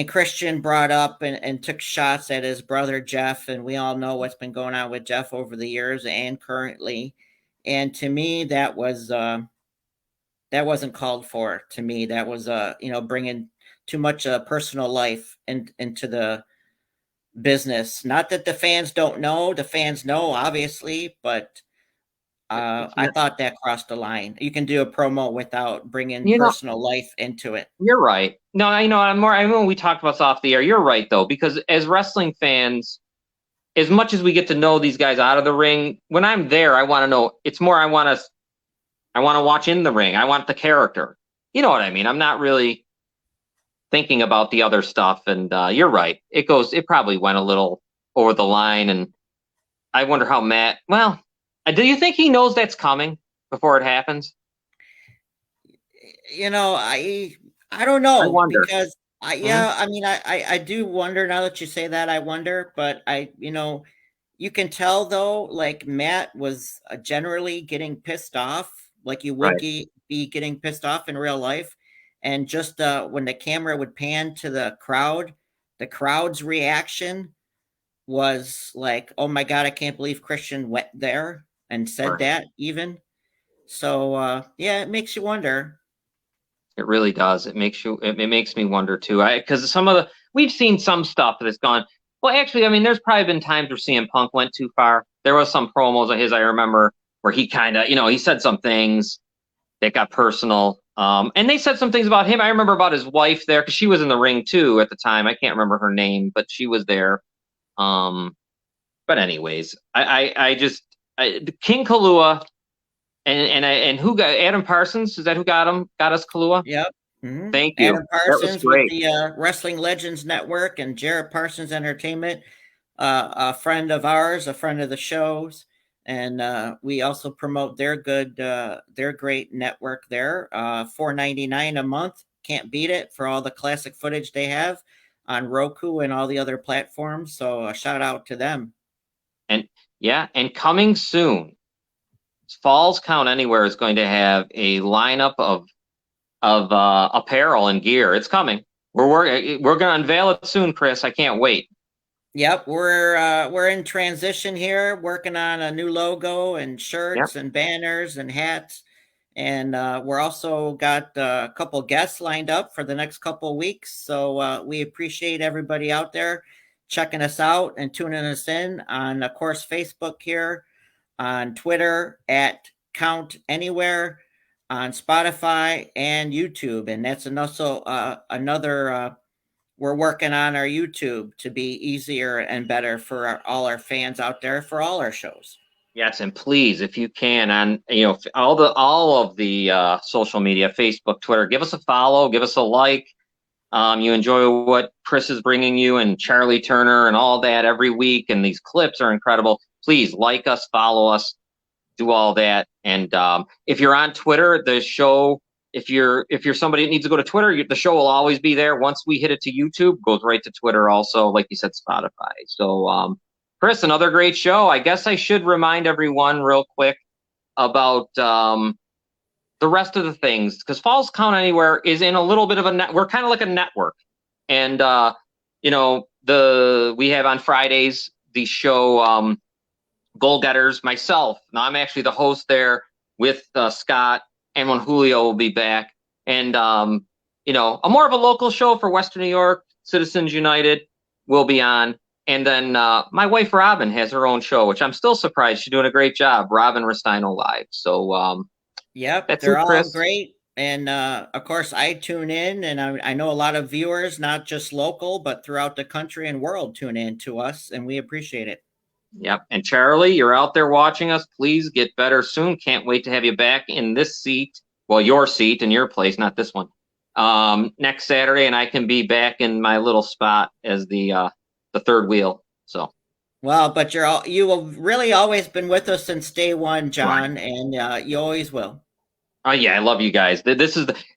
Christian brought up and took shots at his brother Jeff, and we all know what's been going on with Jeff over the years and currently. And to me, that wasn't called for. To me, that was bringing too much personal life into the business. Not that the fans don't know; the fans know, obviously, but I thought that crossed the line. You can do a promo without bringing personal life into it.
You're right. No, I know we talked about this off the air. You're right, though, because as wrestling fans, as much as we get to know these guys out of the ring, when I'm there, I want to know. It's more I want to watch in the ring. I want the character. You know what I mean? I'm not really thinking about the other stuff. And you're right. It probably went a little over the line. And I wonder how Matt. Well, do you think he knows that's coming before it happens?
I don't know.
I wonder.
Because I mean, I do wonder now that you say that. I wonder, but you can tell though, like Matt was generally getting pissed off, like you would be getting pissed off in real life, and just when the camera would pan to the crowd's reaction was like, "Oh my God, I can't believe Christian went there and said that." Even so, it makes you wonder.
It really does. It makes me wonder too. Because some of we've seen some stuff that's gone. Well, actually, I mean, there's probably been times where CM Punk went too far. There was some promos of his I remember where he kind of, he said some things that got personal. And they said some things about him. I remember about his wife there because she was in the ring too at the time. I can't remember her name, but she was there. But anyways, King Kalua and who got Adam Parsons? Is that who got him? Got us Kalua?
Yep. Mm-hmm.
Thank you.
Adam Parsons with the Wrestling Legends Network and Jarrett Parsons Entertainment, a friend of ours, a friend of the show's, and we also promote their great network there. $4.99 a month, can't beat it for all the classic footage they have on Roku and all the other platforms. So a shout out to them.
And coming soon, Falls Count Anywhere is going to have a lineup of apparel and gear. It's coming. We're going to unveil it soon, Chris. I can't wait.
Yep, we're in transition here, working on a new logo and shirts and banners and hats, and we're also got a couple guests lined up for the next couple of weeks. So we appreciate everybody out there checking us out and tuning us in on, of course, Facebook here, on Twitter at Count Anywhere, on Spotify and YouTube, and that's also another. We're working on our YouTube to be easier and better for all our fans out there for all our shows.
Yes, and please, if you can, on all of the social media, Facebook, Twitter, give us a follow, give us a like. You enjoy what Chris is bringing you and Charlie Turner and all that every week, and these clips are incredible. Please like us, follow us, do all that. And if you're on Twitter, the show. If you're somebody that needs to go to Twitter, the show will always be there. Once we hit it to YouTube, goes right to Twitter also, like you said, Spotify. So, Chris, another great show. I guess I should remind everyone real quick about the rest of the things, because Falls Count Anywhere is in a little bit of a net. We're kind of like a network. And, we have on Fridays the show Goal Getters, myself. Now, I'm actually the host there with Scott. And when Julio will be back, and a more of a local show for Western New York, Citizens United will be on, and then my wife Robin has her own show, which I'm still surprised she's doing a great job. Robin Restino Live. So
they're all great, and of course I tune in, and I know a lot of viewers, not just local but throughout the country and world, tune in to us, and we appreciate it.
Yep. And Charlie, you're out there watching us. Please get better soon. Can't wait to have you back in this seat. Well, your seat in your place, not this one. Next Saturday, and I can be back in my little spot as the third wheel. So.
Well, but you have really always been with us since day one, John, right. And you always will.
Oh yeah, I love you guys.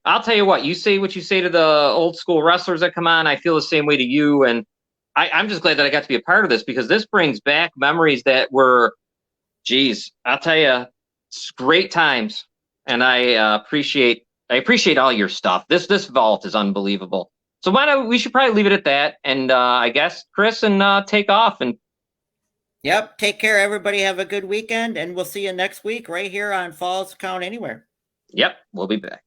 I'll tell you what you say to the old school wrestlers that come on. I feel the same way to you, and I'm just glad that I got to be a part of this, because this brings back memories that were, I'll tell you, it's great times. And I appreciate all your stuff. This vault is unbelievable. So we should probably leave it at that. And I guess, Chris, and take off. And
yep. Take care, everybody. Have a good weekend, and we'll see you next week right here on Falls Count Anywhere.
Yep. We'll be back.